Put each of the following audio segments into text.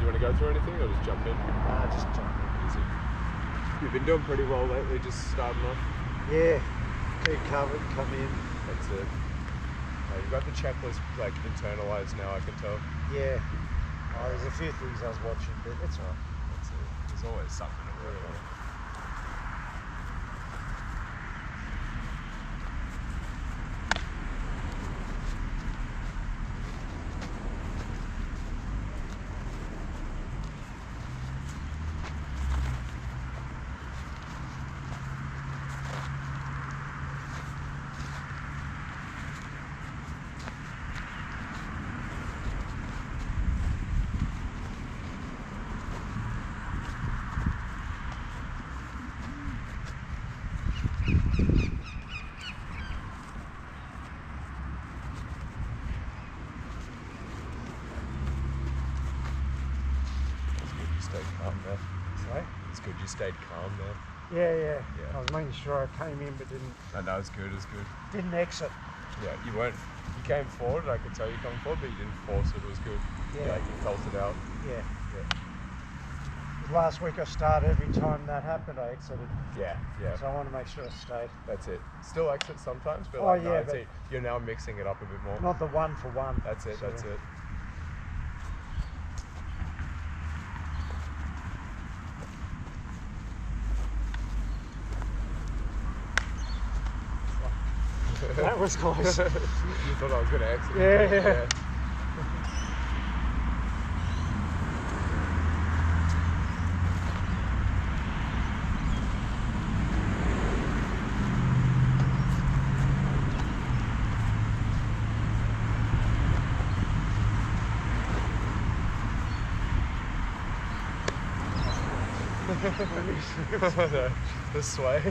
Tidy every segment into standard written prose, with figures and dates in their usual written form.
you want to go through anything or just jump in? Just jump in. Easy. You've been doing pretty well lately, just starting off. Yeah, keep covered, come in. That's it. You've got the checklist like internalized now, I can tell. Yeah. There's a few things I was watching, but it's alright. That's it. There's always something to work on. Good, you stayed calm there. Yeah. I was making sure I came in but didn't. And that was good, Didn't exit. Yeah, you came forward, I could tell you coming forward, but you didn't force it was good. Yeah. Like you felt it out. Yeah. Last week I started, every time that happened I exited. Yeah. So I want to make sure I stayed. That's it. Still exit sometimes, but you're now mixing it up a bit more. Not the one for one. That's it. That was close. You thought I was going to exit? Yeah. The sway.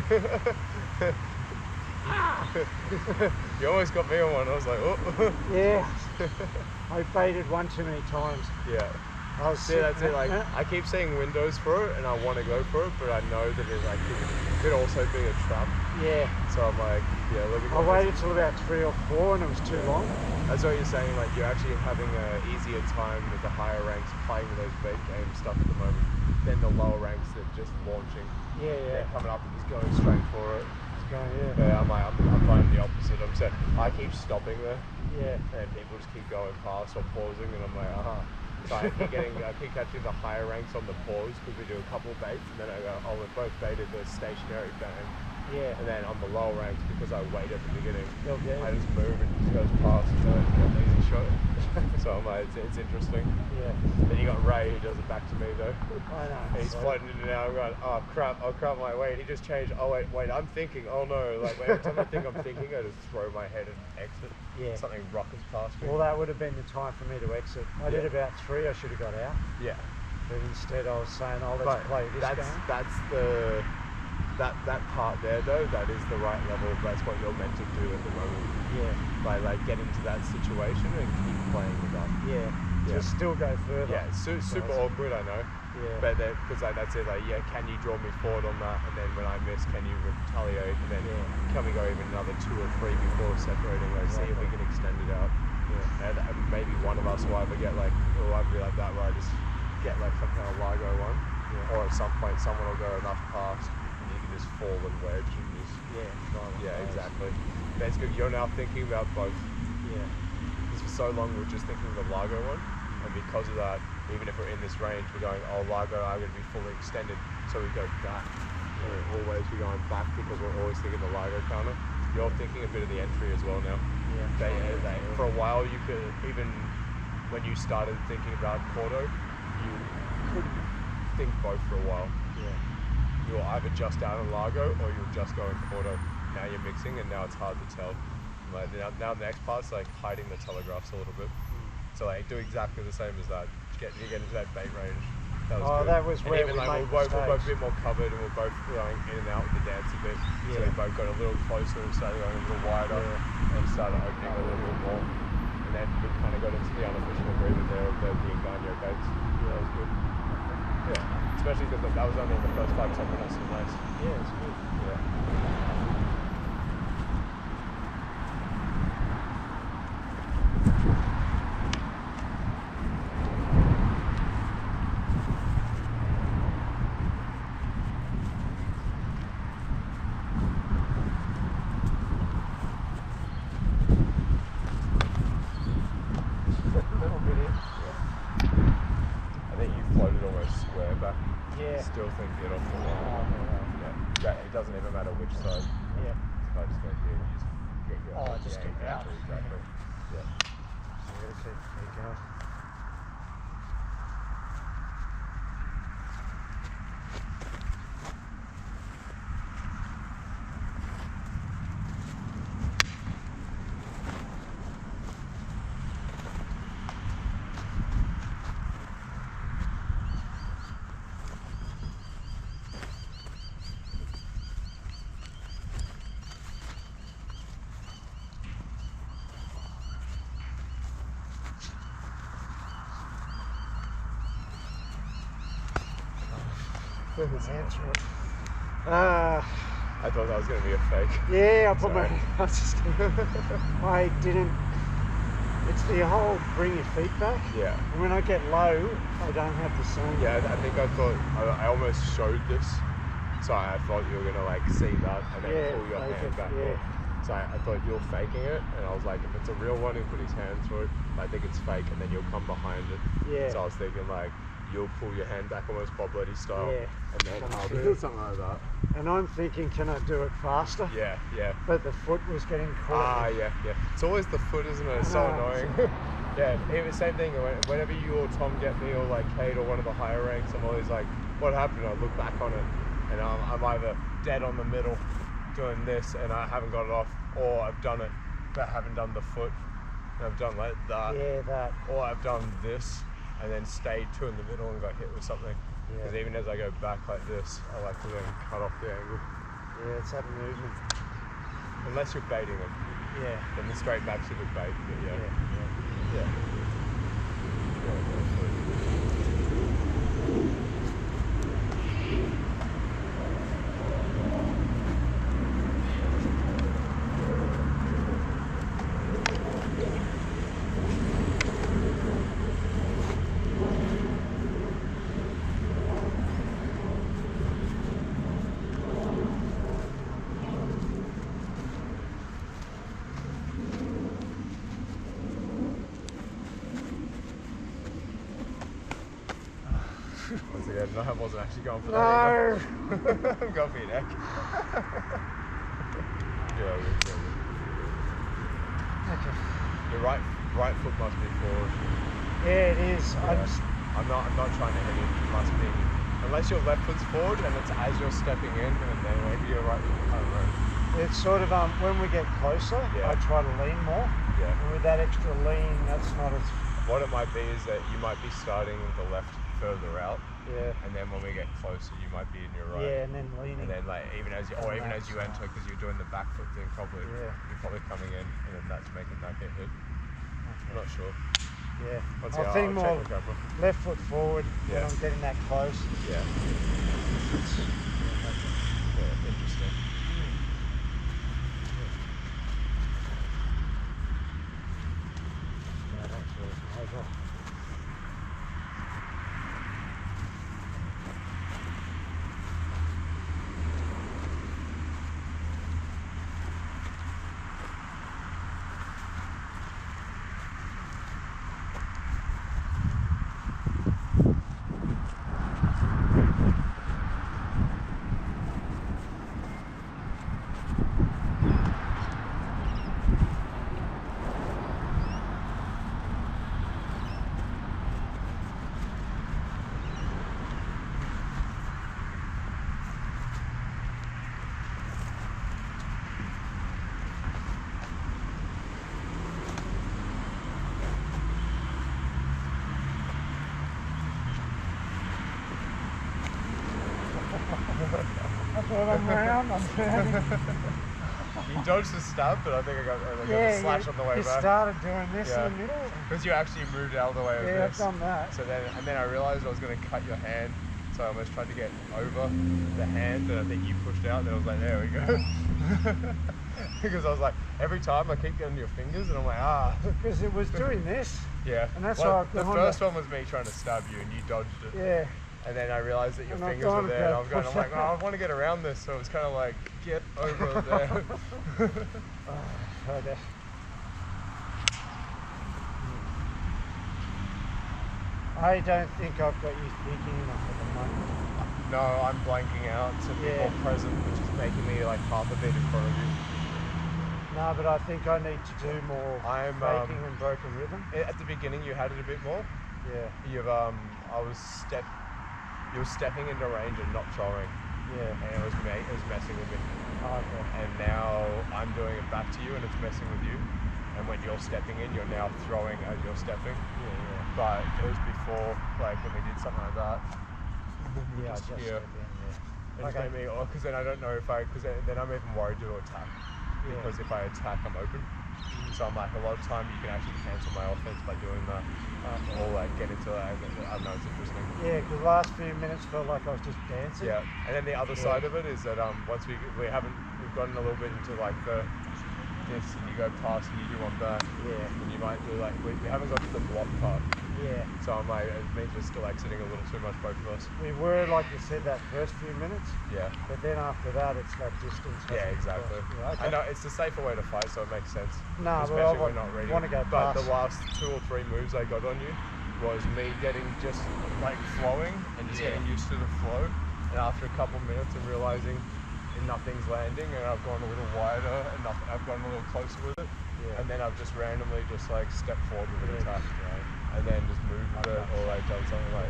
You almost got me on one. I was like, oh. Yeah. I baited one too many times. Yeah. That's it. Like, I keep seeing windows for it, and I want to go for it, but I know that it could also be a trap. Yeah. So I'm like, look at. I waited till about 3 or 4, and it was too long. That's what you're saying. Like, you're actually having an easier time with the higher ranks playing with those bait game stuff at the moment than the lower ranks that are just launching. Yeah. They're coming up and just going straight for it. Yeah. But I'm finding the opposite. I keep stopping there. Yeah. And people just keep going past or pausing, and I'm like, So I keep catching the higher ranks on the pause because we do a couple of baits, and then I go, we've both baited the stationary bang. Yeah. And then on the lower ranks, because I wait at the beginning, Okay. I just move and it just goes past, and then I get an easy shot. So I'm like, it's interesting. Yeah. Then you got Ray, who does it back to me though. I know. He's floating in and out. I'm going, oh crap, my wait. He just changed. Oh wait, I'm thinking. Oh no, like every time I think I'm thinking, I just throw my head and exit. Yeah. Something rockets past me. Well, that would have been the time for me to exit. I did about 3. I should have got out. Yeah. But instead, I was saying, let's play this game. That's the that part there though. That is the right level. That's what you're meant to do at the moment. Yeah. Like get into that situation and keep playing with that. Yeah. Just still go further. Yeah, super awkward, I know. Yeah. But because that's it. Like, can you draw me forward on that? And then when I miss, can you retaliate? And then can we go even another 2 or 3 before separating? Like, see if we can extend it out. Yeah. And maybe one of us will either get like, or I'd be like that where I just get like some kind of Largo one, or at some point someone will go enough past and you can just fall and wedge and just. Yeah, exactly. That's good. You're now thinking about both. Yeah. For so long we were just thinking of the Largo one, and because of that, even if we're in this range, we're going, Largo, I'm going to be fully extended, so we go back. We'll always be going back because we're always thinking the Largo counter. You're thinking a bit of the entry as well now. Yeah. For a while, you could, even when you started thinking about Corto, you could think both for a while. Yeah. You were either just down in Largo or you were just going Corto. Now you're mixing, and now it's hard to tell. Like now the next part's like hiding the telegraphs a little bit. So like do exactly the same as that. You get into that bait range. That was good. That was where even we like we're both a bit more covered, and we're both going in and out with the dance a bit. So we both got a little closer and started going a little wider and started opening a little bit more. And then we kind of got into the unofficial agreement there of the Engaño baits. That was good. Yeah, especially because that was only in the first 5-10 minutes of the race. Yeah, it's good. Yeah. floated almost square back. Yeah. Still think get off the line. Yeah. It doesn't even matter which side. Yeah. If I just go here, you just get your Just angle get out. exactly. Yeah. So you gotta keep going. Answer it. I thought that was going to be a fake. Yeah, I put Sorry. I didn't. It's the whole bring your feet back. Yeah. And when I get low, I don't have the same. Yeah, I think I thought, I almost showed this. So I thought you were going to like see that and then pull your hand back. Yeah. So I thought you're faking it, and I was like, if it's a real one, he'll put his hand through it. I think it's fake, and then you'll come behind it. Yeah. So I was thinking like, you'll pull your hand back almost Bob Letty style. Yeah. And then I'll do something like that. And I'm thinking, can I do it faster? Yeah, yeah. But the foot was getting caught. Yeah. It's always the foot, isn't it? It's so annoying. Yeah, it was the same thing. Whenever you or Tom get me, or like Kate or one of the higher ranks, I'm always like, what happened? I look back on it, and I'm either dead on the middle doing this, and I haven't got it off, or I've done it, but haven't done the foot, and I've done like that. Yeah, that. Or I've done this, and then stayed two in the middle and got hit with something. Because even as I go back like this, I like to then cut off the angle. Yeah, it's that movement. Unless you're baiting them. Yeah. Then the straight back's a good bait. But yeah. Yeah. Once again, no, I wasn't actually going for No. that either. I'm going for your neck. Okay. Your right foot must be forward. Yeah, it is. Yeah. I'm not trying to hit it. It must be, unless your left foot's forward and it's as you're stepping in, and then maybe your right foot. I don't know. It's sort of when we get closer, I try to lean more. Yeah. And with that extra lean, that's not as. What it might be is that you might be starting with the left further out. Yeah. And then when we get closer, you might be in your right. Yeah, and then leaning. And then like even as you enter, because you're doing the back foot thing, probably you're probably coming in, and then that's making that get hit. I'm not sure. Yeah. I think more left foot forward when I'm getting that close. Yeah. Interesting. Yeah, that's really nice. I'm round, I'm turning. You dodged the stab, but I think I got a slash on the way you back. Started doing this in the middle. Because you actually moved out of the way of Yeah, this. I've done that. So then I realised I was going to cut your hand, so I almost tried to get over the hand that I think you pushed out, and then I was like, there we go. Because I was like, every time I keep getting your fingers, and I'm like, Because it was doing this. Yeah. And that's well, why the first one was me trying to stab you, and you dodged it. Yeah. And then I realised that your fingers were there, and I'm like, I want to get around this, so it was kind of like, get over there. Okay. I don't think I've got you thinking enough at the moment. No, I'm blanking out to be more present, which is making me like half a beat in front of you. No, but I think I need to do more faking and broken rhythm. At the beginning, you had it a bit more. Yeah. You were stepping into range and not throwing. Yeah. And it was messing with me. Oh, okay. And now I'm doing it back to you, and it's messing with you. And when you're stepping in, you're now throwing as you're stepping. Yeah. But it was before, like when we did something like that. Yeah, just step in. It just made me, because then I don't know if because then I'm even worried to attack. Yeah. Because if I attack, I'm open. So I'm like, a lot of time you can actually cancel my offense by doing that. Or like get into that. I don't know, it's interesting. Yeah, because the last few minutes felt like I was just dancing. Yeah, and then the other side of it is that once we've gotten a little bit into like this, and you go past and you do one back. Yeah. And you might do like, we haven't got to the block part. Yeah. So I'm like, it means we're still exiting a little too much, both of us. We were, like you said, that first few minutes. Yeah. But then after that, it's that distance. Yeah, exactly. Yeah, okay. I know it's the safer way to fight, so it makes sense. No, but I want to go But past. the last 2 or 3 moves I got on you was me getting just like flowing and just getting used to the flow. And after a couple minutes and realizing nothing's landing, and I've gone a little wider and I've gone a little closer with it. Yeah. And then I've just randomly just like stepped forward with an attack. Right? And then just moved with it, or like done something like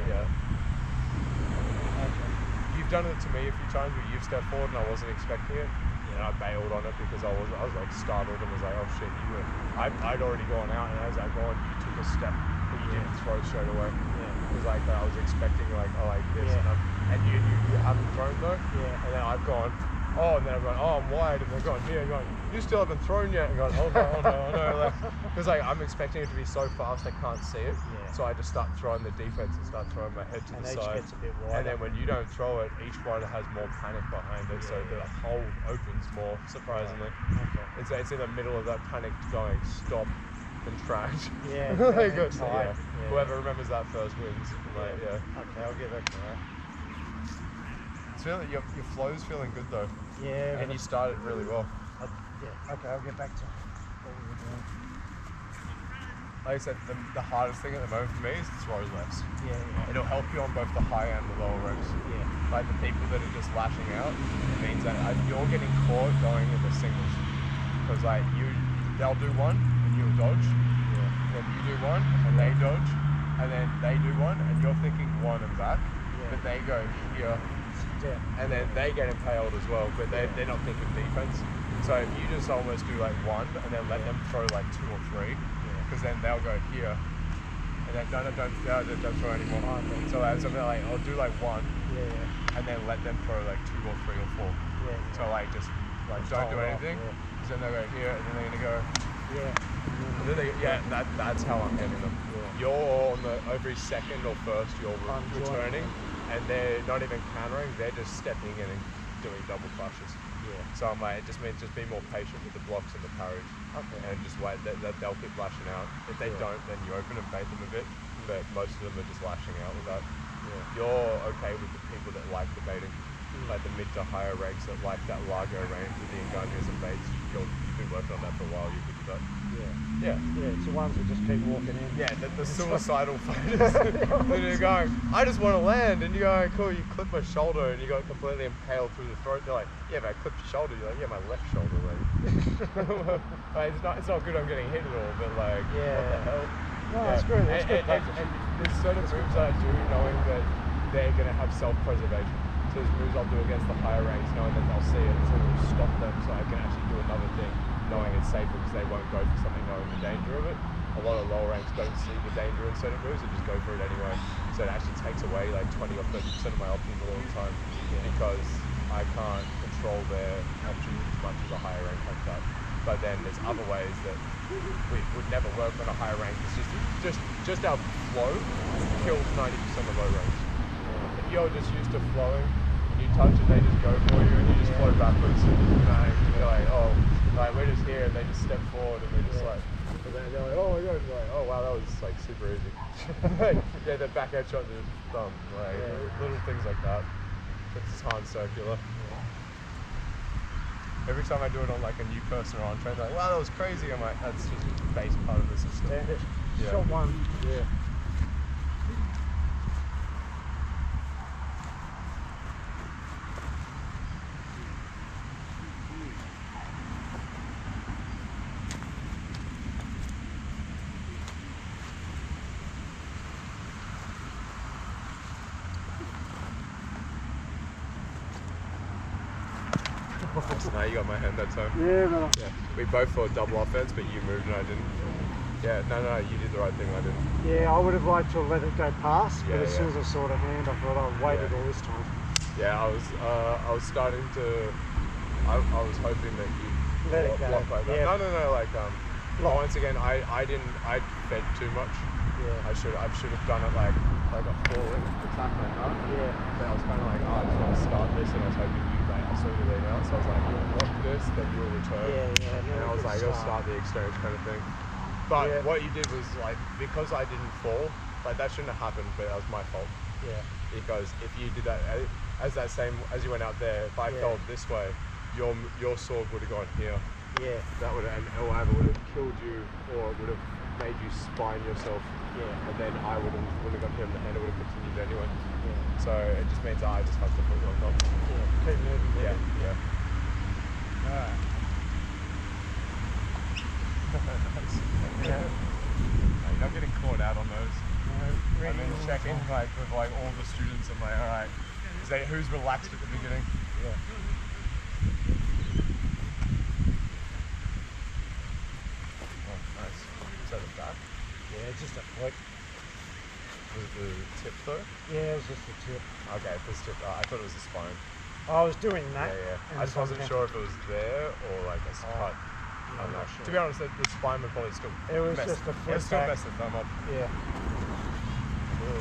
You've done it to me a few times where you've stepped forward and I wasn't expecting it, and I bailed on it because I was like startled and was like, oh shit, you were. I'd already gone out, and as I gone, you took a step, but you didn't throw straight away. Because like I was expecting like this, and you haven't thrown though. Yeah. And then I've gone. And then I'm going, I'm wide, and they're going here, going, you still haven't thrown yet, and going, oh no, because like I'm expecting it to be so fast I can't see it, so I just start throwing the defense and start throwing my head to the side, gets a bit wider. and then when you don't throw it, each one has more panic behind it, so the hole opens more, surprisingly. Okay. It's in the middle of that panic going, stop, contract. Yeah, Good. So, whoever remembers that first wins. Like, Okay, I'll get that correct. Your flow's feeling good though. Yeah. And you started really well. Okay, I'll get back to what we were doing. Like I said, the hardest thing at the moment for me is throw lefts. Yeah. It'll help you on both the high and the lower reps. Yeah. Like the people that are just lashing out, it means that you're getting caught going in the singles. Because like they'll do one and you'll dodge. Yeah. Then you do one and they dodge. And then they do one and you're thinking one and back. Yeah. But they go here. Yeah. And then they get impaled as well, but they're not thinking defense. So if you just almost do like one and then let them throw like 2 or 3, because then they'll go here, and then don't throw anymore. So as I'm like, I'll do like 1, and then let them throw like 2 or 3 or 4. So like just like don't do anything, because then they'll go here, and then they're gonna go. And then that's how I'm getting them. You're on every second or first you're returning. And they're not even countering, they're just stepping in and doing double clashes. So I'm like, it just means just be more patient with the blocks and the parries. Okay. And just wait, they'll keep lashing out. If they don't, then you open and bait them a bit. But most of them are just lashing out with that. You're okay with the people that like the baiting. Like the mid to higher ranks that like that Largo range with the Inganyas and baits. You've been working on that for a while, you're good with that. Yeah, it's the ones who just keep walking in. Yeah, the suicidal fighters. And you're going, I just want to land, and you go, cool, you clip my shoulder, and you got completely impaled through the throat. They're like, yeah, but I clipped your shoulder. You're like, yeah, my left shoulder, like, it's not good I'm getting hit at all, but like, what the hell? No, it's good. It's good. And there's certain moves I do knowing that they're going to have self-preservation. So there's moves I'll do against the higher ranks knowing that they'll see it, so it'll stop them so I can actually do another thing knowing it's safer because they won't go for something knowing the danger of it. A lot of lower ranks don't see the danger in certain moves and just go for it anyway. So it actually takes away like 20 or 30% of my options all the time because I can't control their options as much as a higher rank like that. But then there's other ways that we would never work on a higher rank. It's just our flow kills 90% of low ranks. If you're just used to flowing, you touch it, they just go for you, and you just flow backwards. You're like, we're just here, and they just step forward, and they're just like, and then they're like, oh my god, and like, oh wow, that was like super easy. The back headshot is done. Like little things like that. It's hand circular. Every time I do it on like a new person or on train, they're like, wow, that was crazy. I'm like, that's just the base part of the system. Shot one. Nice. No, you got my hand that time. Yeah, but Yeah. We both fought double offense, but you moved and I didn't. Yeah, no, you did the right thing, I didn't. yeah, I would have liked to have let it go past, but Yeah, as soon as I saw the hand, I thought I'd waited all this time. Yeah, I was starting to. I was hoping that you Let it go. block like that. Yeah. No, like once again, I fed too much. Yeah. I should have done it like a falling attack like that. Yeah. But I was kind of like, I just want to start this, and I was hoping you like I saw you there now, so I was like, you'll block this, then you'll return. Yeah. And I was like, you'll start the exchange kind of thing. But what you did was like, because I didn't fall, like that shouldn't have happened, but that was my fault. Yeah. Because if you did that as you went out there, if I fell this way, your sword would have gone here. Yeah. That would have, and it either would have killed you or it would have made you spine yourself. Yeah. And then I would have gone here and the hand would have continued anyway. Yeah. So it just means I just have to put one up. Yeah. Keep moving. Yeah. Alright. Nice. Yeah. No, you're not getting caught out on those. No, I've been checking like with like all the students. I'm like, all right, who's relaxed at the beginning? Yeah. Oh, nice. Is that the back? Yeah, just a flick. Was it the tip though? Yeah, it was just a tip. Okay, this tip. I thought it was the spine. I was doing that. Yeah. I just wasn't sure if it was there or like a cut. I'm not sure. To be honest, the spine would probably still. It was just a flick. It still mess the thumb up. Yeah. Cool.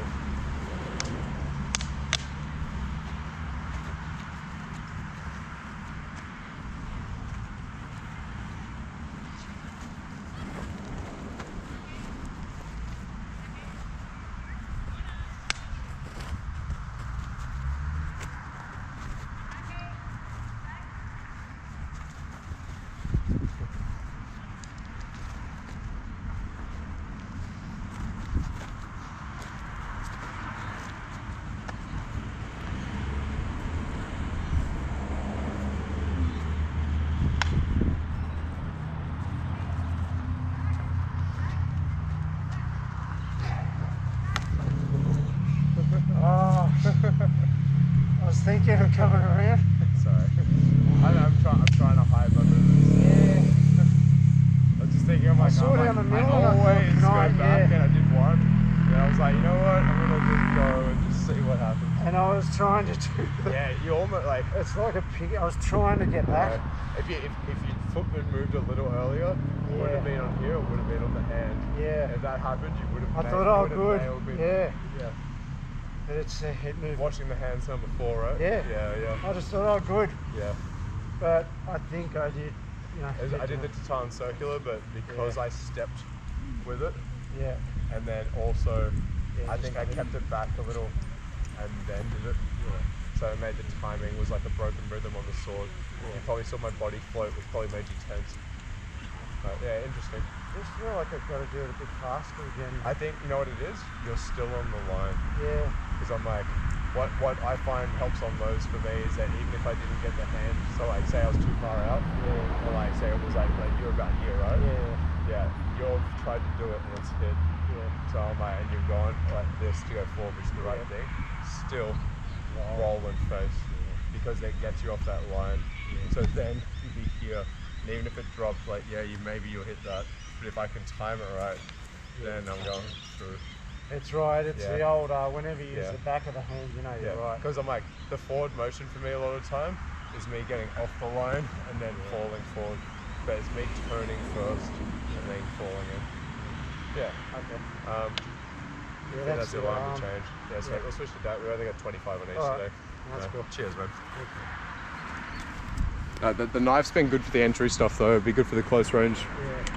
I was thinking of coming around. Sorry. I'm trying to hide my movements. Yeah. I was just thinking, I'm like, saw down the middle I and I thought, always go "No, back yeah." and I did one. And I was like, you know what? I'm gonna just go and just see what happens. And I was trying to do that. Yeah, you almost like. It's like a pig. I was trying to get back. If your foot had moved a little earlier, it would have been on here, it would have been on the hand. Yeah. If that happened, you would have. I thought, oh, good. Yeah. But it moved. Watching the hands on before, right? Yeah. Yeah. I just thought, oh, good. Yeah. But I think I did, I did the Titan circular, but because I stepped with it, Yeah. and then also, Yeah, I think I kept it back a little, and then did it. Yeah. So it made the timing was like a broken rhythm on the sword. Yeah. You probably saw my body float, which probably made you tense. But yeah, interesting. I just feel like I've got to do it a bit faster again. I think, you know what it is? You're still on the line. Yeah. Because I'm like, what I find helps on those for me is that even if I didn't get the hand, so like say I was too far out, or like say it was like you were about here, right? Yeah. Yeah, you've tried to do it and it's hit. Yeah. So I'm like, and you're going like this to go forward, which is the right thing. Still roll and face because it gets you off that line. So then you'd be here, and even if it drops, like maybe you'll hit that. But if I can time it right, then I'm going through. It's right. It's the old, whenever you use Yeah. the back of the hand, you're right. Because I'm like, the forward motion for me a lot of the time is me getting off the line and then falling forward. But it's me turning first and then falling in. Yeah. Okay. That's the alarm to change. Yeah, so we'll switch to that. We only got 25 on each today. That's cool. Cheers, man. The knife's been good for the entry stuff though. It'd be good for the close range. Yeah.